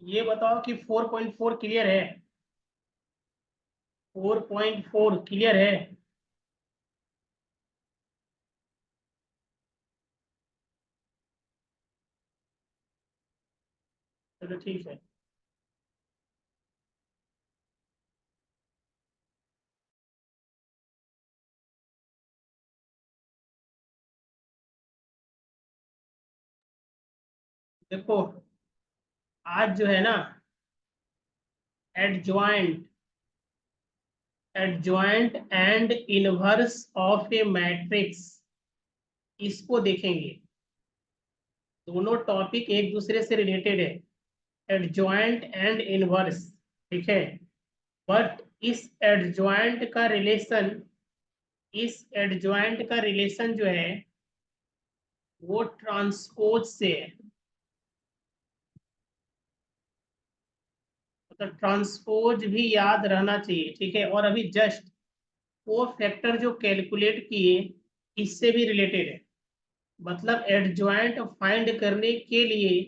ये बताओ कि 4.4 क्लियर है? 4.4 क्लियर है? चलो ठीक है। देखो, आज जो है ना, adjoint adjoint and inverse of a matrix, इसको देखेंगे। दोनों टॉपिक एक दूसरे से रिलेटेड है, एडजॉइंट एंड इनवर्स। ठीक है। बट इस एडजॉइंट का रिलेशन जो है वो ट्रांसपोज से है। मतलब ट्रांसपोज भी याद रहना चाहिए। ठीक है। और अभी जस्ट वो फैक्टर जो कैलकुलेट किए, इससे भी रिलेटेड है। मतलब एडजॉइंट फाइंड करने के लिए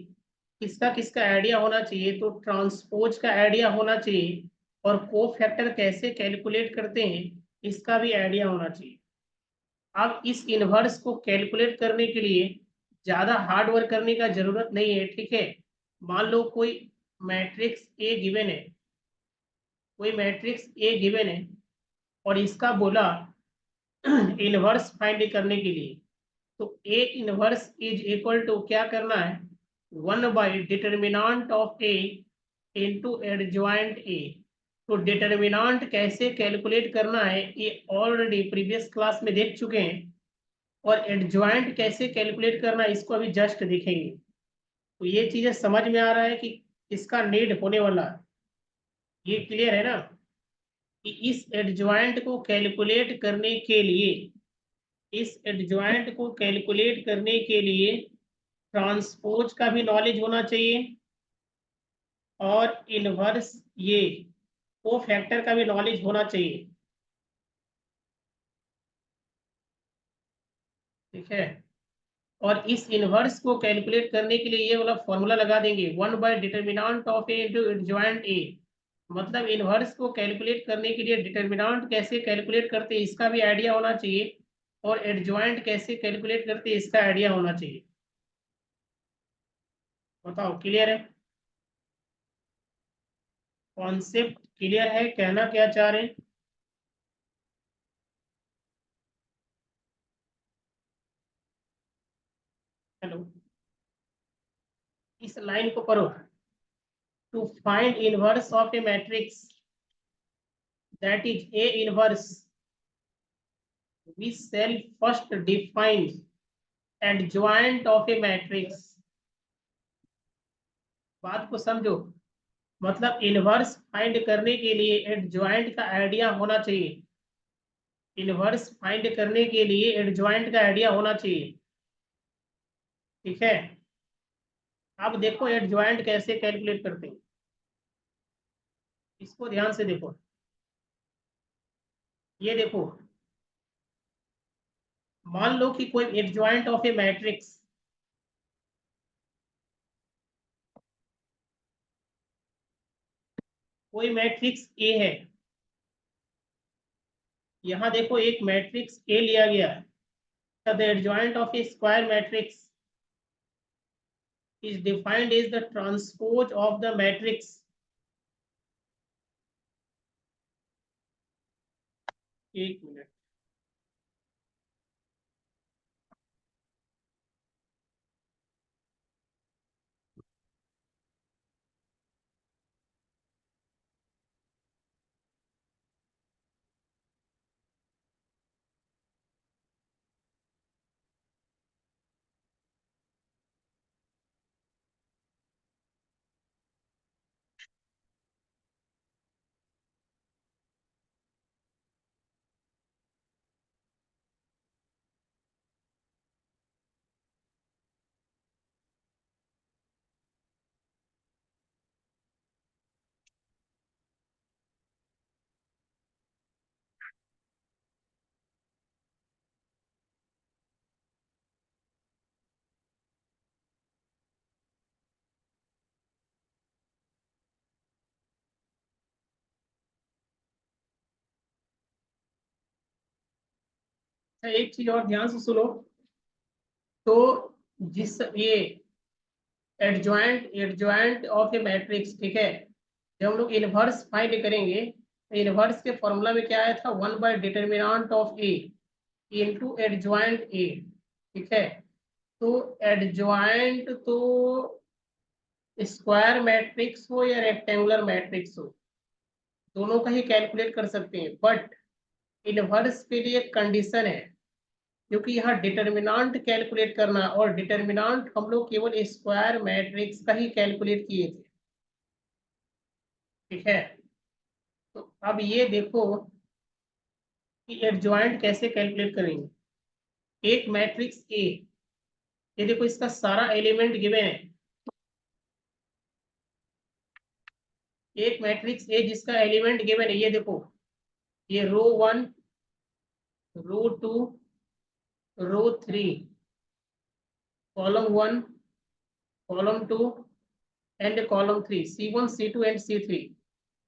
किसका किसका आइडिया होना चाहिए, तो ट्रांसपोज का आइडिया होना चाहिए। और को फैक्टर कैसे कैलकुलेट करते हैं, इसका भी आइडिया होना चाहिए। अब इस इनवर्स को कैलकुलेट करने के लिए ज़्यादा हार्ड वर्क करने का जरूरत नहीं है। ठीक है। मान लो कोई मैट्रिक्स ए गिवन है, और इसका बोला इनवर्स फाइंड करने के लिए। तो A inverse is equal to क्या करना है, determinant of A into adjoint A. तो डिटर्मिनांट कैसे कैलकुलेट करना है ये ऑलरेडी प्रीवियस क्लास में देख चुके हैं। और एडजॉइंट कैसे कैलकुलेट करना है इसको अभी जस्ट देखेंगे। तो ये चीजें समझ में आ रहा है कि इसका नीड होने वाला है। ये क्लियर है ना, कि इस एडजॉइंट को कैलकुलेट करने के लिए ट्रांसपोज का भी नॉलेज होना चाहिए, और इनवर्स ये को फैक्टर का भी नॉलेज होना चाहिए। ठीक है। और इस इनवर्स को कैलकुलेट करने के लिए ये वाला फॉर्मूला लगा देंगे, determinant of A into adjoint A. मतलब इनवर्स को कैलकुलेट करने के लिए डिटर्मिनांट कैसे कैलकुलेट करते हैं इसका भी आइडिया होना चाहिए, और एडजॉइंट कैसे कैलकुलेट करते हैं इसका आइडिया होना चाहिए। बताओ, क्लियर है? कॉन्सेप्ट क्लियर है? कहना क्या चाह रहे हैं? हेलो, इस लाइन को पढ़ो। To find inverse of a matrix, that is A inverse, we shall first define adjoint of a matrix। बात को समझो। मतलब इनवर्स फाइंड करने के लिए एडजॉइंट का आइडिया होना चाहिए। इनवर्स फाइंड करने के लिए एडजॉइंट का आइडिया होना चाहिए। ठीक है। अब देखो एडजॉइंट कैसे कैलकुलेट करते हैं, इसको ध्यान से देखो। ये देखो, मान लो कि कोई एडजॉइंट ऑफ ए मैट्रिक्स, कोई मैट्रिक्स ए है। यहाँ देखो एक मैट्रिक्स ए लिया गया है। The adjoint of A square matrix is defined as the transpose of the matrix। एक मिनट। एक चीज और ध्यान से सुनो। तो जिस ये adjoint adjoint of a matrix, ठीक है, जब हम लोग इनवर्स फाइंड करेंगे तो इनवर्स के फॉर्मूला में क्या आया था, determinant of A into adjoint A, ठीक है। तो एडजॉइंट तो स्क्वायर मैट्रिक्स हो या रेक्टेंगुलर मैट्रिक्स हो, दोनों का ही कैलकुलेट कर सकते हैं, बट इनवर्स के लिए एक कंडीशन है, क्योंकि यहाँ डिटर्मिनेंट कैलकुलेट करना है और डिटर्मिनेंट हम लोग केवल स्क्वायर मैट्रिक्स का ही कैलकुलेट किए थे, ठीक है। तो अब ये देखो कि एडजॉइंट कैसे कैलकुलेट करेंगे। एक मैट्रिक्स ए, ये देखो इसका सारा एलिमेंट गिवन है। एक मैट्रिक्स ए जिसका एलिमेंट गिवन है, ये देखो, ये रो 1, रो 2, रो 3, column 1, column 2 and column 3, C1 C2 and C3।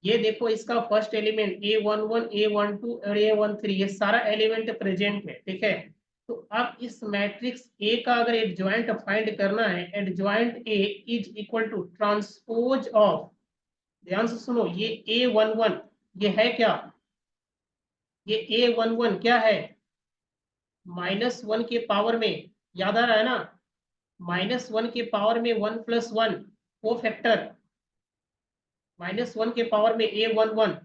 ये देखो इसका फर्स्ट एलिमेंट A11 A12 और A13, ये सारा एलिमेंट प्रेजेंट है, ठीक है। तो अब इस मैट्रिक्स ए का अगर एडजॉइंट फाइंड करना है, adjoint A is equal to transpose of, ध्यान से सुनो, ये A11 ये है क्या, ये A11 क्या है, -1 के पावर में, याद आ रहा है ना, -1 के पावर में 1+1 को फैक्टर, -1 के पावर में A11।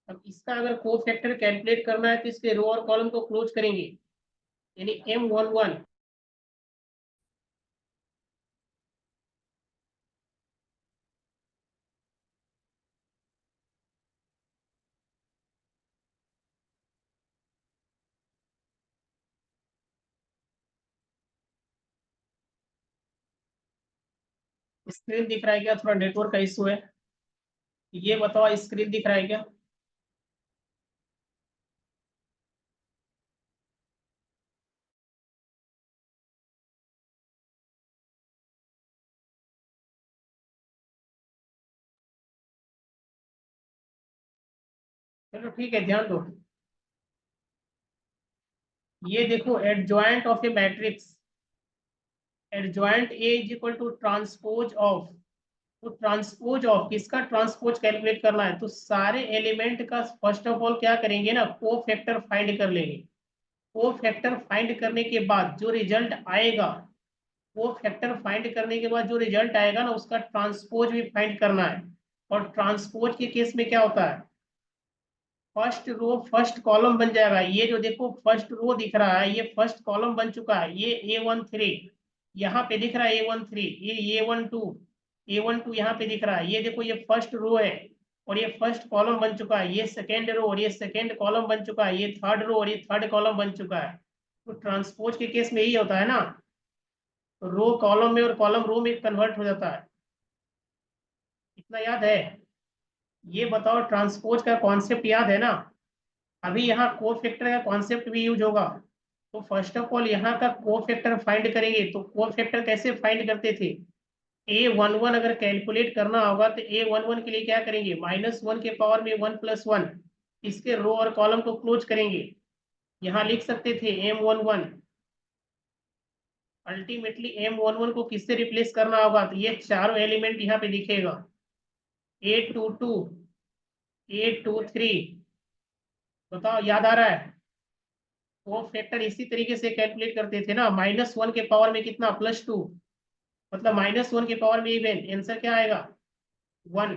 अब इसका अगर को फैक्टर कैलकुलेट करना है तो इसके रो और कॉलम को क्लोज करेंगे, यानी M11। स्क्रीन दिख रहा है क्या, थोड़ा नेटवर्क का इशू है, ये बताओ, स्क्रीन दिख रहा है क्या। चलो ठीक है, ध्यान दो। ये देखो adjoint of a matrix, adjoint A is equal to transpose of, तो ट्रांसपोज ऑफ किसका ट्रांसपोज कैलकुलेट करना है, तो सारे एलिमेंट का फर्स्ट ऑफ ऑल क्या करेंगे ना, को फैक्टर फाइंड कर लेंगे। को फैक्टर फाइंड करने के बाद जो रिजल्ट आएगा, वो फैक्टर फाइंड करने के बाद जो रिजल्ट आएगा ना, उसका ट्रांसपोज भी फाइंड करना है। और ट्रांसपोज के केस में क्या होता है, फर्स्ट रो फर्स्ट कॉलम बन जाएगा। ये जो देखो फर्स्ट रो दिख रहा है, ये फर्स्ट कॉलम बन चुका है, ये A13 यहाँ पे दिख रहा है, A13, ये A12 यहाँ पे दिख रहा है, ये देखो ये फर्स्ट रो है और ये फर्स्ट कॉलम बन चुका है, ये सेकेंड रो और ये सेकेंड कॉलम बन चुका है, ये थर्ड रो और ये थर्ड कॉलम बन चुका है। तो ट्रांसपोज के केस में यही होता है ना, रो कॉलम में और कॉलम रो में कन्वर्ट हो जाता है। इतना याद है। ये बताओ ट्रांसपोज का कॉन्सेप्ट याद है ना। अभी यहाँ को फैक्टर का कॉन्सेप्ट भी यूज होगा। तो फर्स्ट ऑफ ऑल यहाँ का को फैक्टर फाइंड करेंगे, तो को फैक्टर कैसे फाइंड करते थे, A11 अगर कैलकुलेट करना होगा तो A11 के लिए क्या करेंगे, -1 के पावर में 1+1, इसके रो और कॉलम को क्लोज करेंगे। यहाँ लिख सकते थे M11, अल्टीमेटली M11 को किससे रिप्लेस करना होगा, तो ये चारों एलिमेंट यहाँ पे दिखेगा, A22 A23। बताओ याद आ रहा है। वो फैक्टर इसी तरीके से कैलकुलेट करते थे ना, -1 के पावर में कितना, +2, मतलब -1 के पावर में इवन आंसर क्या आएगा, 1।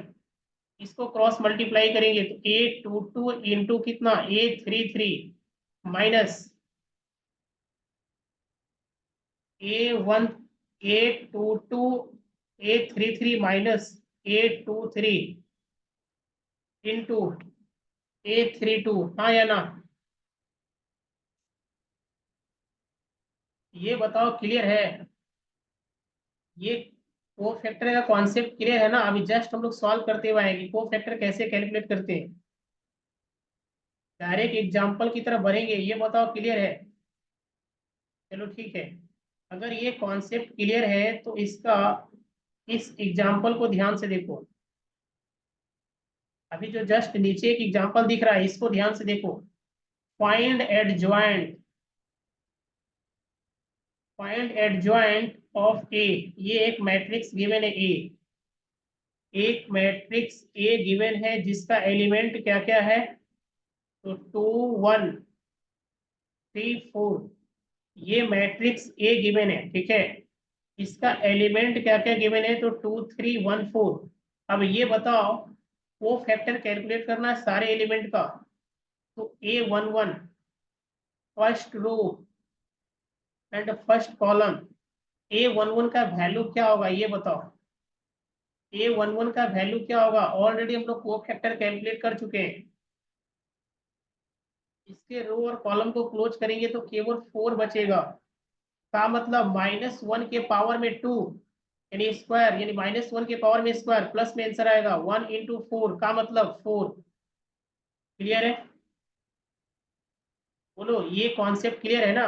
इसको क्रॉस मल्टीप्लाई करेंगे तो A22 इंटू कितना, A33 minus A1 A22 A33 minus A23 into A32, हाँ या ना। ये बताओ क्लियर है। ये को फैक्टर का कॉन्सेप्ट क्लियर है ना। अभी जस्ट हम लोग सॉल्व करते हुए आएंगे को फैक्टर कैसे कैलकुलेट करते हैं, डायरेक्ट एग्जाम्पल की तरफ बढ़ेंगे। ये बताओ क्लियर है। चलो ठीक है, अगर ये कॉन्सेप्ट क्लियर है तो इसका इस एग्जाम्पल को ध्यान से देखो। अभी जो जस्ट नीचे एक एग्जाम्पल दिख रहा है, इसको ध्यान से देखो। Find adjoint find adjoint of A, ये एक मैट्रिक्स गिवन है ए, एक मैट्रिक्स ए गिवन है जिसका एलिमेंट क्या क्या है, तो 2 1 3 4, ये मैट्रिक्स ए गिवन है, ठीक है। इसका एलिमेंट क्या क्या गिवन है, तो 2 3 1 4। अब ये बताओ वो फैक्टर कैलकुलेट करना है सारे एलिमेंट का, तो A11 first row and first column, A11 का वैल्यू क्या होगा ये बताओ। A11 का वैल्यू क्या होगा, ऑलरेडी हम लोग को फैक्टर कैलकुलेट कर चुके हैं। इसके रो और कॉलम को क्लोज करेंगे तो केवल 4 बचेगा, का मतलब -1 के पावर में 2 यानी स्क्वायर, यानी -1 के पावर में स्क्वायर, प्लस में आंसर आएगा 1 इंटू 4 का मतलब 4। क्लियर है, बोलो ये कॉन्सेप्ट क्लियर है ना।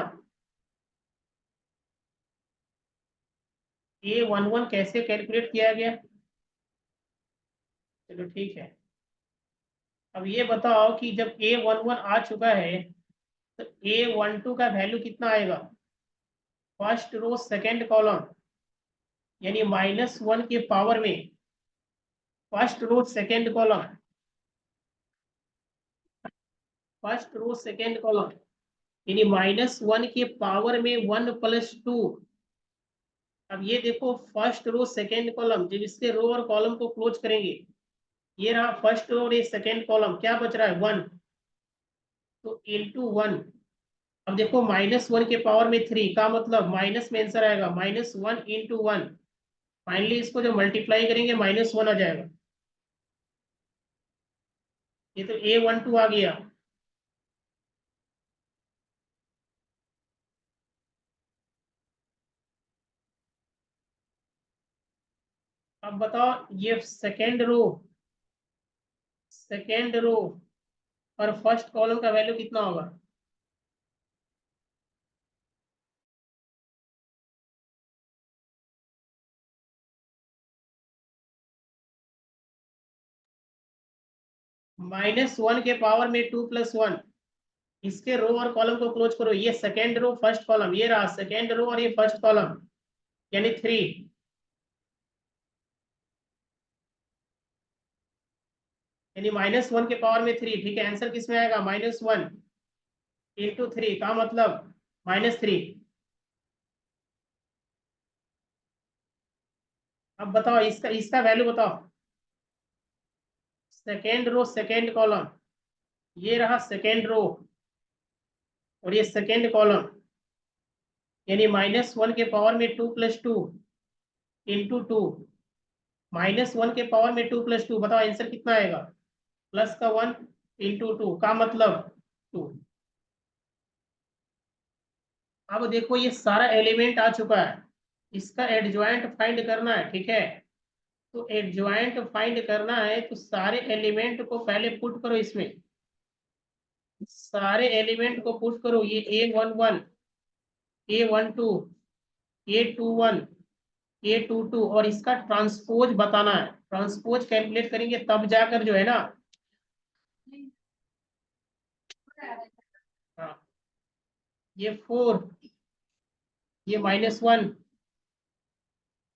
A11 कैसे कैलकुलेट किया गया, चलो ठीक है। अब ये बताओ कि जब A11 आ चुका है तो A12 का वैल्यू कितना आएगा, फर्स्ट रो सेकेंड कॉलम, यानी -1 के पावर में first row second column, first row second column, यानी -1 के पावर में 1 + 2। अब ये देखो फर्स्ट रो सेकेंड कॉलम, जब इसके रो और कॉलम को क्लोज करेंगे, ये रहा फर्स्ट रो और ये सेकेंड कॉलम, क्या बच रहा है 1, तो इंटू 1। अब देखो -1 के पावर में 3 का मतलब माइनस में आंसर आएगा -1 इंटू 1। फाइनली इसको जब मल्टीप्लाई करेंगे -1 आ जाएगा, ये तो A12 आ गया। अब बताओ ये सेकेंड रो और फर्स्ट कॉलम का वैल्यू कितना होगा, -1 के पावर में 2 + 1। इसके रो और कॉलम को क्लोज करो, ये सेकेंड रो फर्स्ट कॉलम, ये रहा सेकेंड रो और ये फर्स्ट कॉलम, यानी 3, यानी -1 के पावर में 3, ठीक है। आंसर किस में आएगा, -1 इंटू 3 का मतलब -3। अब बताओ इसका इसका वैल्यू बताओ, सेकेंड रो सेकेंड कॉलम, ये रहा सेकेंड रो और ये सेकेंड कॉलम, यानी -1 के पावर में 2 + 2 इंटू 2, -1 के पावर में 2 + 2, बताओ आंसर कितना आएगा, प्लस का 1 इंटू 2 का मतलब 2। अब देखो ये सारा एलिमेंट आ चुका है, इसका एडजॉइंट फाइंड करना है, ठीक है। तो एडजॉइंट फाइंड करना है तो सारे एलिमेंट को पहले पुट करो इसमें, सारे एलिमेंट को पुट करो, ये A11 A12 A21 A22 और इसका ट्रांसपोज बताना है। ट्रांसपोज कैलकुलेट करेंगे तब जाकर जो है ना, हाँ, ये 4, ये -1,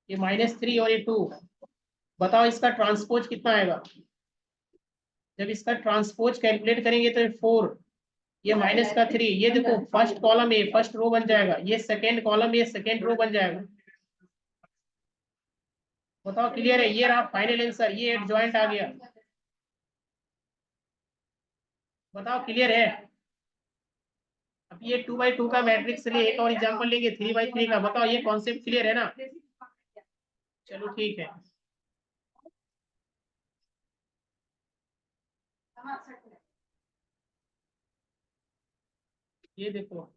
ये -3 और ये 2, बताओ इसका ट्रांसपोज कितना आएगा। जब इसका ट्रांसपोज कैलकुलेट करेंगे तो ये 4, ये माइनस का 3, ये देखो फर्स्ट कॉलम ए फर्स्ट रो बन जाएगा, ये सेकेंड कॉलम ये सेकेंड रो बन जाएगा। बताओ क्लियर है, ये रहा फाइनल आंसर, ये एडजॉइंट आ गया। बताओ क्लियर है। अब ये 2 by 2 का मैट्रिक्स लिए एक और एग्जांपल लेंगे 3 by 3 का, बताओ ये कॉन्सेप्ट क्लियर है ना। चलो ठीक है, ये देखो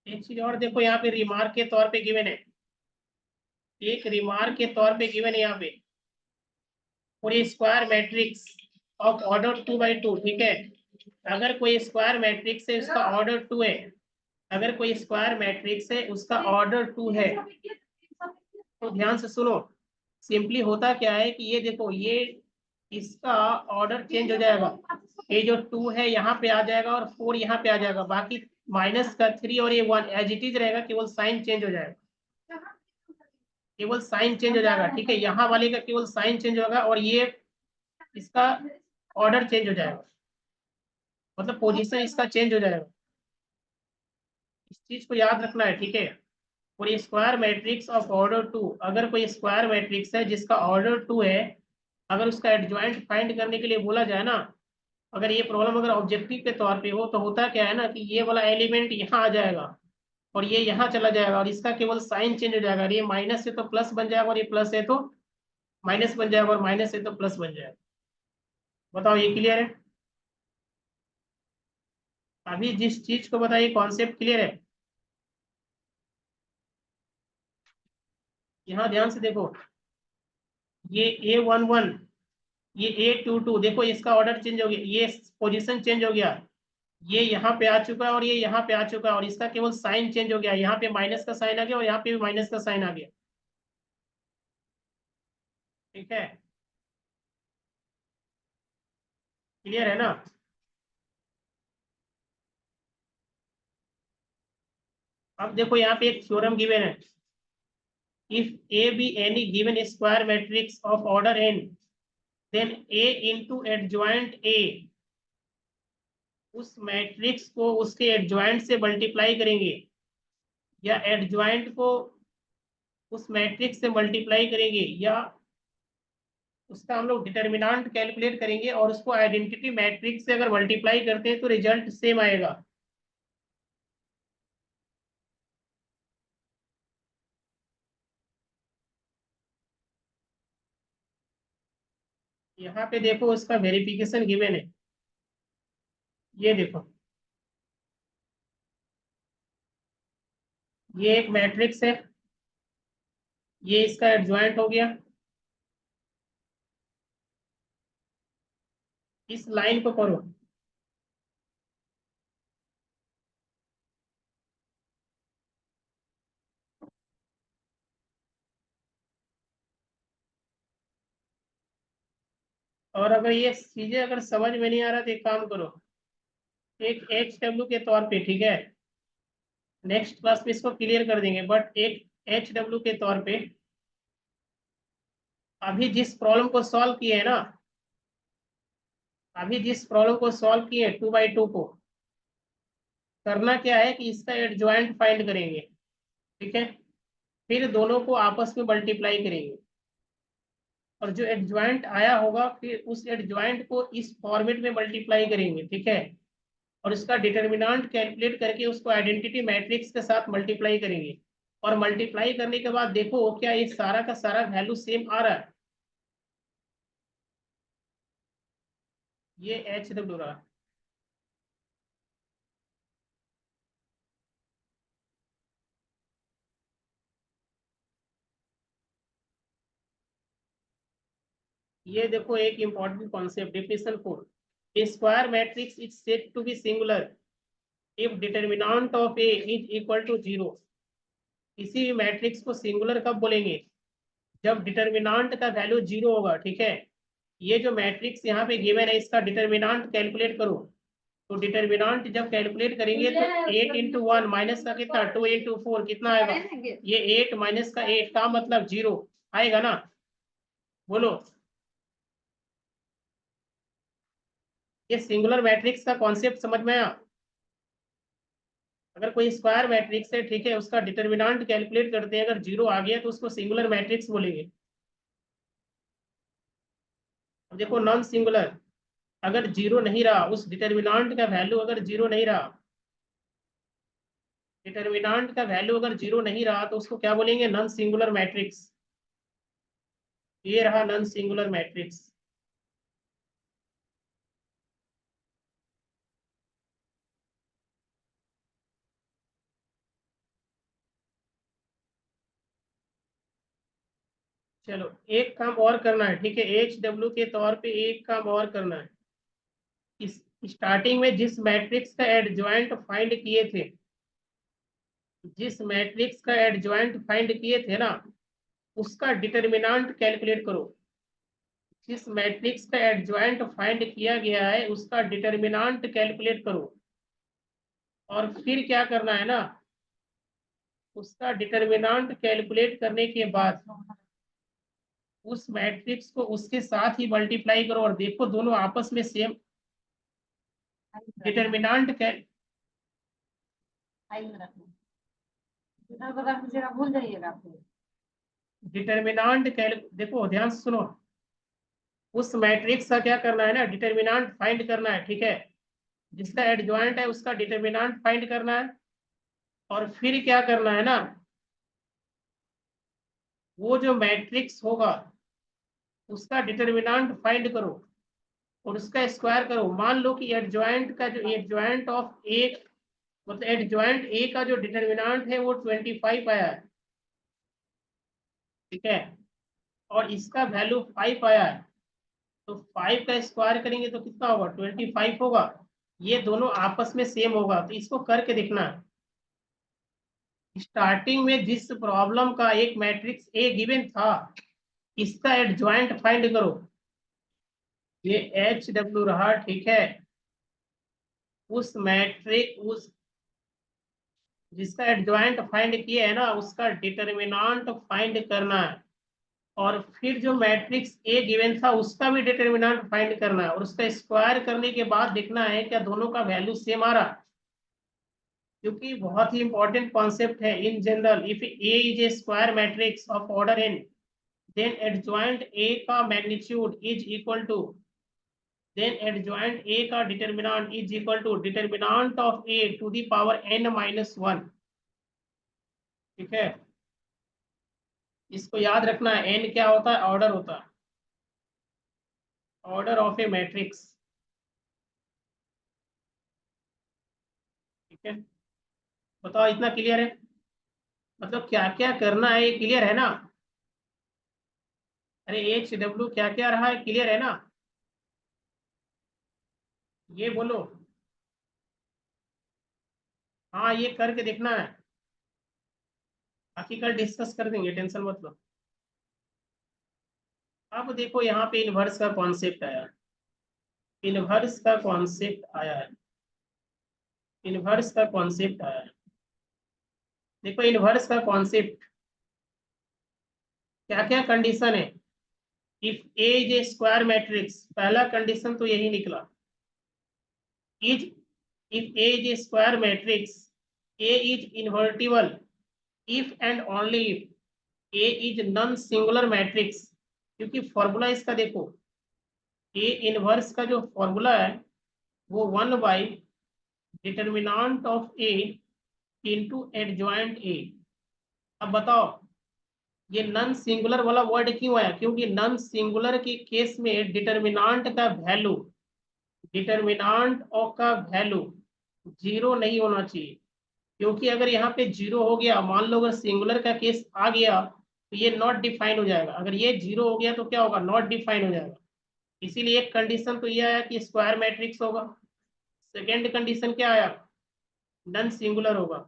एक चीज और देखो, यहाँ पे रिमार्क के तौर पे गिवन है, एक रिमार्क के तौर पे गिवन है यहाँ पे, और ये square matrix of order 2 by 2, ठीक है। अगर कोई स्क्वायर मैट्रिक्स है उसका ऑर्डर 2 है, अगर कोई स्क्वायर मैट्रिक्स है उसका ऑर्डर 2 है, तो ध्यान से सुनो। सिंपली होता क्या है कि ये देखो, ये इसका ऑर्डर चेंज हो जाएगा। ये जो 2 है यहाँ पे आ जाएगा और 4 यहाँ पे आ जाएगा, बाकी माइनस का 3 और ये 1 एज इट इज रहेगा, केवल साइन चेंज हो जाएगा, केवल साइन चेंज हो जाएगा। ठीक है, यहाँ वाले का केवल साइन चेंज होगा और ये इसका ऑर्डर चेंज हो जाएगा, मतलब पोजीशन इसका चेंज हो जाएगा। इस चीज को याद रखना है। ठीक है, और ये स्क्वायर मैट्रिक्स ऑफ ऑर्डर 2, अगर कोई स्क्वायर मैट्रिक्स है जिसका ऑर्डर 2 है, अगर उसका एडजॉइंट फाइंड करने के लिए बोला जाए ना, अगर ये प्रॉब्लम अगर ऑब्जेक्टिव के तौर पे हो तो होता क्या है ना कि ये वाला एलिमेंट यहाँ आ जाएगा और ये यहाँ चला जाएगा और इसका केवल साइन चेंज हो जाएगा, और ये माइनस है तो प्लस बन जाएगा और ये प्लस है तो माइनस बन जाएगा और माइनस है तो प्लस बन जाएगा। बताओ ये क्लियर है? अभी जिस चीज को बताइए कॉन्सेप्ट क्लियर है? यहाँ ध्यान से देखो, ये A11, ये A22, देखो इसका ऑर्डर चेंज हो गया, ये पोजीशन चेंज हो गया, ये यहाँ पे आ चुका है और ये यहाँ पे आ चुका है और इसका केवल साइन चेंज हो गया, यहाँ पे माइनस का साइन आ गया और यहाँ पे भी माइनस का साइन आ गया। ठीक है, क्लियर है ना? अब देखो यहाँ पे एक थ्योरम गिवन है, if A be any given square matrix of order n, then A into adjoint A, उस मैट्रिक्स को उसके एडजॉइंट से मल्टीप्लाई करेंगे, या एडजॉइंट को उस मैट्रिक्स से मल्टीप्लाई करेंगे, या उसका हम लोग डिटर्मिनेंट कैलकुलेट करेंगे और उसको आइडेंटिटी मैट्रिक्स से अगर मल्टीप्लाई करते हैं तो रिजल्ट सेम आएगा। यहाँ पे देखो उसका वेरिफिकेशन गिवन है, ये देखो, ये एक मैट्रिक्स है, ये इसका एडजॉइंट हो गया, इस लाइन को पढ़ो, और अगर ये चीजें अगर समझ में नहीं आ रहा तो एक काम करो, एक HW के तौर पे, ठीक है, नेक्स्ट क्लास में इसको क्लियर कर देंगे, बट एक HW के तौर पे अभी जिस प्रॉब्लम को सॉल्व किए है ना, अभी जिस प्रॉब्लम को सॉल्व किए 2 by 2 को, करना क्या है कि इसका एडजॉइंट फाइंड करेंगे। ठीक है, फिर दोनों को आपस में मल्टीप्लाई करेंगे और जो एडजॉइंट आया होगा फिर उस एडजॉइंट को इस फॉर्मेट में मल्टीप्लाई करेंगे। ठीक है, और उसका डिटर्मिनेंट कैलकुलेट करके उसको आइडेंटिटी मैट्रिक्स के साथ मल्टीप्लाई करेंगे, और मल्टीप्लाई करने के बाद देखो क्या ये सारा का सारा वैल्यू सेम आ रहा है, ये HW रहा। ये देखो एक important concept, definition 4, a square matrix is said to be singular if determinant of A is equal to 0। किसी भी मैट्रिक्स को सिंगुलर कब बोलेंगे? जब डिटर्मिनेंट का वैल्यू 0 होगा। ठीक है, ये जो मैट्रिक्स यहाँ पे गिवन है इसका डिटर्मिनेंट कैलकुलेट करो, तो डिटर्मिनेंट जब कैलकुलेट करेंगे तो 8 इंटू 1 माइनस का कितना, 2 इंटू 4 कितना आएगा, ये 8 माइनस का 8 का मतलब 0 आएगा ना? बोलो, ये सिंगुलर मैट्रिक्स का कॉन्सेप्ट समझ में आया? अगर कोई स्क्वायर मैट्रिक्स है, ठीक है, उसका डिटर्मिनेंट कैलकुलेट करते हैं, अगर 0 आ गया तो उसको सिंगुलर मैट्रिक्स बोलेंगे। अब देखो नॉन सिंगुलर, अगर 0 नहीं रहा, उस डिटर्मिनेंट का वैल्यू अगर 0 नहीं रहा, डिटर्मिनेंट का वैल्यू अगर 0 नहीं रहा तो उसको क्या बोलेंगे? Non singular matrix. ये रहा नॉन सिंगुलर मैट्रिक्स। चलो एक काम और करना है, ठीक है, HW के तौर पे एक काम और करना है, इस स्टार्टिंग में जिस मैट्रिक्स का एडजॉइंट फाइंड किए थे, जिस मैट्रिक्स का एडजॉइंट फाइंड किए थे ना, उसका डिटर्मिनेंट कैलकुलेट करो। जिस मैट्रिक्स का एडजॉइंट फाइंड किया गया है उसका डिटर्मिनेंट कैलकुलेट करो, और फिर क्या करना है ना, उसका डिटर्मिनेंट कैलकुलेट करने के बाद उस मैट्रिक्स को उसके साथ ही मल्टीप्लाई करो और देखो दोनों आपस में सेम डिटर्मिनेंट कैल भूल जाइएगा। डिटर्मिनेंट कैल देखो ध्यान से सुनो, उस मैट्रिक्स का क्या करना है ना, डिटर्मिनेंट फाइंड करना है, ठीक है। जिसका एडजॉइंट है उसका डिटर्मिनेंट फाइंड करना है, और फिर क्या करना है ना, वो जो मैट्रिक्स होगा उसका डिटर्मिनेंट फाइंड करो और उसका स्क्वायर करो। मान लो कि एडजॉइंट का जो एडजॉइंट ऑफ ए, मतलब एडजॉइंट ए का जो डिटर्मिनेंट है वो 25 आया है, ठीक है, और इसका वैल्यू 5 आया है, तो 5 का स्क्वायर करेंगे तो कितना होगा, 25 होगा। ये दोनों आपस में सेम होगा, तो इसको करके देखना है। स्टार्टिंग में जिस प्रॉब्लम का एक मैट्रिक्स ए गिवन था, इसका एडजॉइंट फाइंड करो, ये एच डब्ल्यू रहा, ठीक है। उस मैट्रिक उस जिसका एडजॉइंट फाइंड किया है ना उसका डिटर्मिनेंट फाइंड करना है, और फिर जो मैट्रिक्स ए गिवन था उसका भी डिटर्मिनेंट फाइंड करना है, और उसका स्क्वायर करने के बाद देखना है क्या दोनों का वैल्यू सेम आ रहा है। क्योंकि बहुत ही इंपॉर्टेंट कॉन्सेप्ट है in general, if A is a square matrix of order N, then adjoint A का magnitude is equal to, then adjoint A का determinant is equal to determinant of A to the power n-1, ठीक है। इसको याद रखना है, n क्या होता है, ऑर्डर होता है, ऑर्डर ऑफ ए मैट्रिक्स, ठीक है। बताओ इतना क्लियर है, मतलब क्या क्या करना है ये क्लियर है ना। अरे एच डब्ल्यू क्या क्या रहा है, क्लियर है ना, ये बोलो। हाँ ये करके देखना है, बाकी कल डिस्कस कर देंगे, टेंशन मत लो। अब देखो यहाँ पे इनवर्स का कॉन्सेप्ट आया, इनवर्स का कॉन्सेप्ट आया है, इनवर्स का कॉन्सेप्ट आया है। देखो इनवर्स का कॉन्सेप्ट, क्या क्या कंडीशन है। If A is a square matrix, पहला कंडीशन तो यही निकला, is if A is a square matrix, A is invertible if and only if A is non singular matrix. क्योंकि फॉर्मूला इसका देखो, ए इनवर्स का जो फॉर्मूला है वो 1 by determinant of A into adjoint ए। अब बताओ ये नॉन सिंगुलर वाला वर्ड क्यों आया, क्योंकि नॉन सिंगुलर के केस में डिटर्मिनेंट का वैल्यू, डिटर्मिनेंट ऑफ का वैल्यू जीरो नहीं होना चाहिए। क्योंकि अगर यहाँ पे जीरो हो गया, मान लो अगर सिंगुलर का केस आ गया तो ये नॉट डिफाइन हो जाएगा, अगर ये जीरो हो गया तो क्या होगा, नॉट डिफाइन हो जाएगा। इसीलिए एक कंडीशन तो ये आया कि स्क्वायर मैट्रिक्स होगा, सेकेंड कंडीशन क्या आया, नॉन सिंगुलर होगा,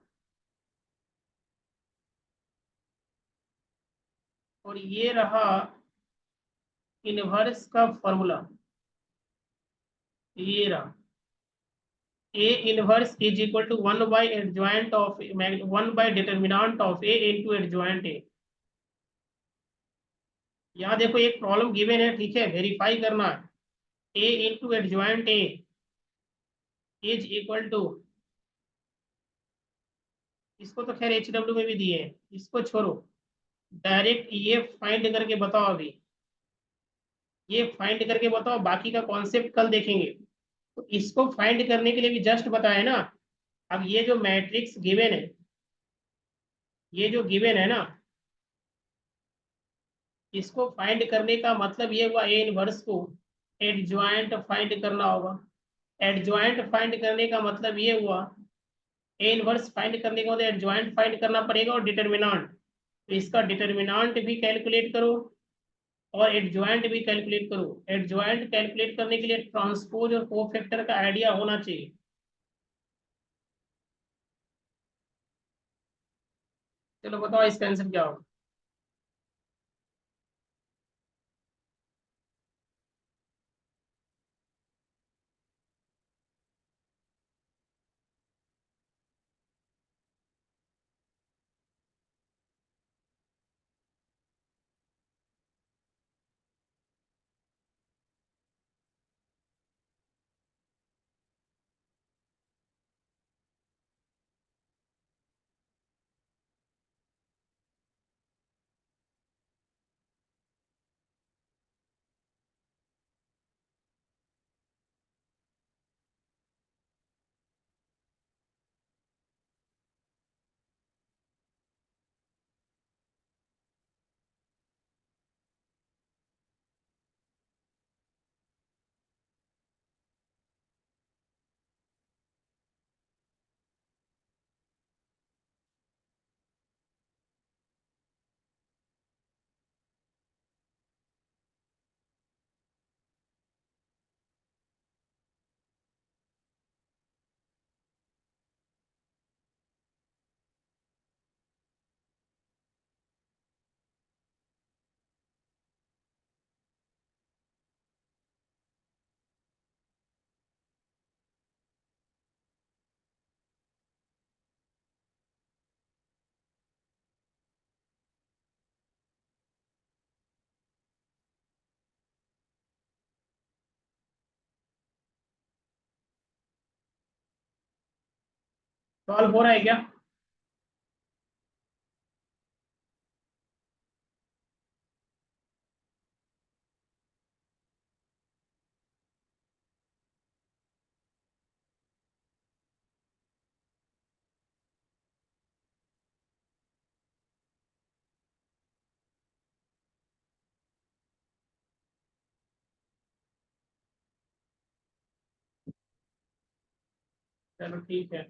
और ये रहा इनवर्स का फॉर्मूला, ये रहा A inverse is equal to 1 by adjoint of 1 by determinant of A into adjoint A. यहाँ देखो एक प्रॉब्लम गिवन है, ठीक है, वेरीफाई करना है, A into adjoint A is equal to, इसको तो खैर एच डब्ल्यू में भी दिए हैं, इसको छोड़ो, डायरेक्ट ये फाइंड करके बताओ अभी, ये फाइंड करके बताओ, बाकी का कॉन्सेप्ट कल देखेंगे। तो इसको फाइंड करने के लिए भी जस्ट बताया ना। अब ये जो मैट्रिक्स गिवन है, ये जो गिवन है ना, इसको फाइंड करने का मतलब ये हुआ ए इनवर्स को एडजॉइंट फाइंड करना होगा। एडजॉइंट फाइंड करने का मतलब ये हुआ, ए इनवर्स फाइंड करने का मतलब एडजॉइंट फाइंड करना पड़ेगा और डिटर्मिनेंट, तो इसका डिटर्मिनेंट भी कैलकुलेट करो और एडजॉइंट भी कैलकुलेट करो। एडजॉइंट कैलकुलेट करने के लिए ट्रांसपोज और कोफैक्टर का आइडिया होना चाहिए। चलो बताओ, इसका आंसर क्या होगा। सॉल्व हो रहा है क्या? चलो ठीक है।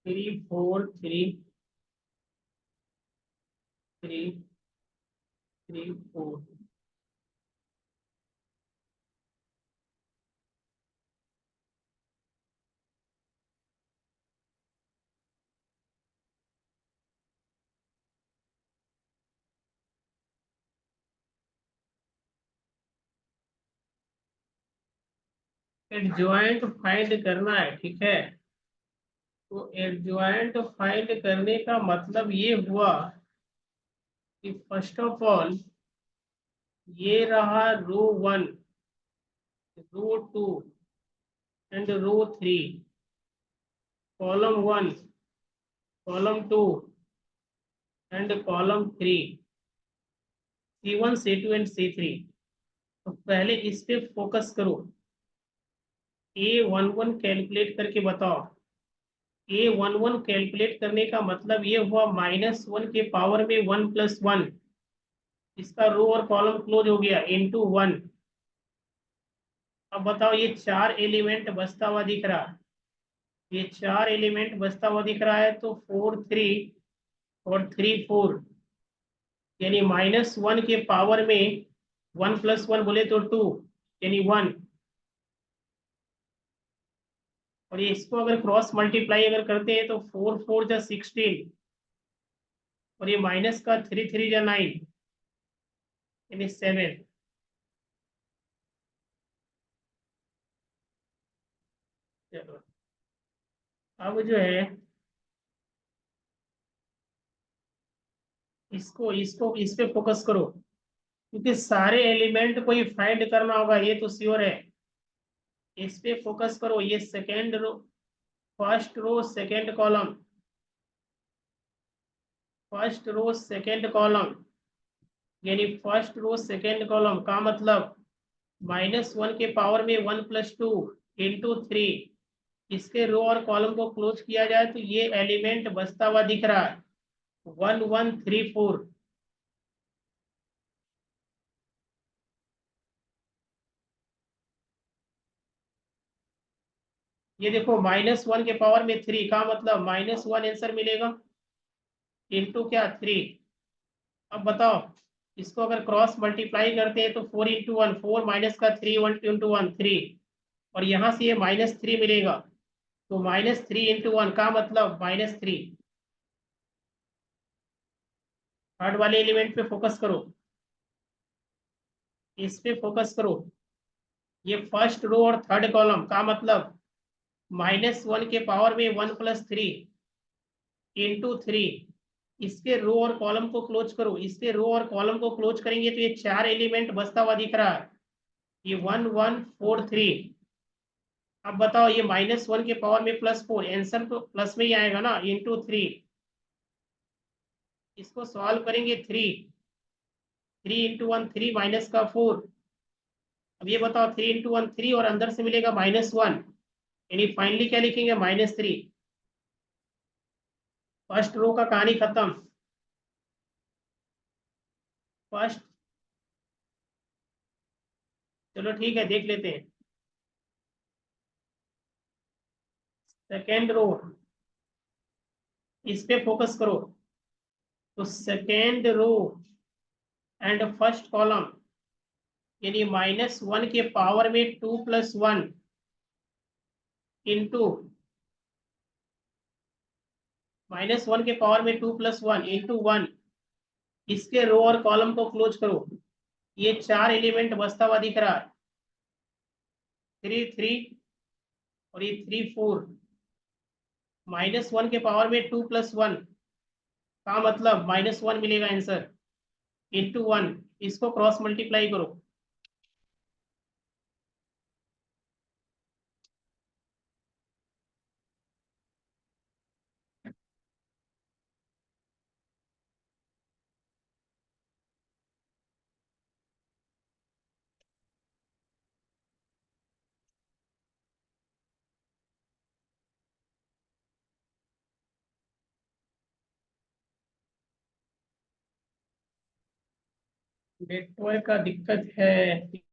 Three four three three three four. Adjoint find करना है, ठीक है। तो एडजॉइंट फाइंड करने का मतलब ये हुआ कि फर्स्ट ऑफ ऑल ये रहा row one, row two and row three, column one, column two and column three, C1 C2 and C3। तो पहले इस पे फोकस करो। A11 कैलकुलेट करके बताओ। A11 कैलकुलेट करने का मतलब ये हुआ -1 के पावर में 1+1। इसका रो और कॉलम क्लोज हो गया इनटू 1। अब बताओ ये चार एलिमेंट बचता हुआ दिख रहा है। ये चार एलिमेंट बचता हुआ दिख रहा है, तो 4 3 और 3 4, यानी -1 के पावर में 1+1 बोले तो 2, यानी 1। और ये इसको अगर क्रॉस मल्टीप्लाई अगर करते हैं तो 4 4 जा 16, और ये माइनस का 3 3 जा 9, यानी 7। चलो अब जो है इसको इसको इस पे फोकस करो, क्योंकि सारे एलिमेंट को ही फाइंड करना होगा, ये तो श्योर है। इस पे फोकस करो, ये second row, first row second column, first row second column, यानी फर्स्ट रो सेकेंड कॉलम का मतलब -1 के पावर में 1+2 इंटू 3। इसके रो और कॉलम को क्लोज किया जाए तो ये एलिमेंट बचता हुआ दिख रहा है 1 1 3 4। ये देखो -1 के पावर में 3 का मतलब -1 आंसर मिलेगा इंटू क्या 3। अब बताओ इसको अगर क्रॉस मल्टीप्लाई करते हैं तो 4 × 1, 4 माइनस का 3, 1 × 1 3, और यहाँ से ये -3 मिलेगा, तो -3 × 1 का मतलब -3। थर्ड वाले एलिमेंट पे फोकस करो, इस पे फोकस करो। ये फर्स्ट रो और थर्ड कॉलम का मतलब -1 के पावर में 1+3 इंटू 3। इसके रो और कॉलम को क्लोज करो, इसके रो और कॉलम को क्लोज करेंगे तो ये चार एलिमेंट बचता हुआ दिख रहा है, ये 1 1 4 3। अब बताओ ये -1 के पावर में +4, आंसर तो प्लस में ही आएगा ना, इंटू 3। इसको सॉल्व करेंगे 3 3 × 1 3 माइनस का 4। अब ये बताओ 3 × 1 3 और अंदर से मिलेगा -1, यानी फाइनली क्या लिखेंगे -3। फर्स्ट रो का कहानी खत्म। फर्स्ट, चलो ठीक है देख लेते हैं। सेकेंड रो, इस पे फोकस करो। तो second row and first column, यानी -1 के पावर में 2+1 इंटू -1 के पावर में 2+1 इंटू 1, इसके रो और कॉलम को क्लोज करो। ये 4 एलिमेंट बसता हुआ दिख रहा है, 3 3 और ये 3 4। -1 के पावर में 2+1 का मतलब -1 मिलेगा आंसर, इंटू 1, इसको क्रॉस मल्टीप्लाई करो। नेटवर्क का दिक्कत है।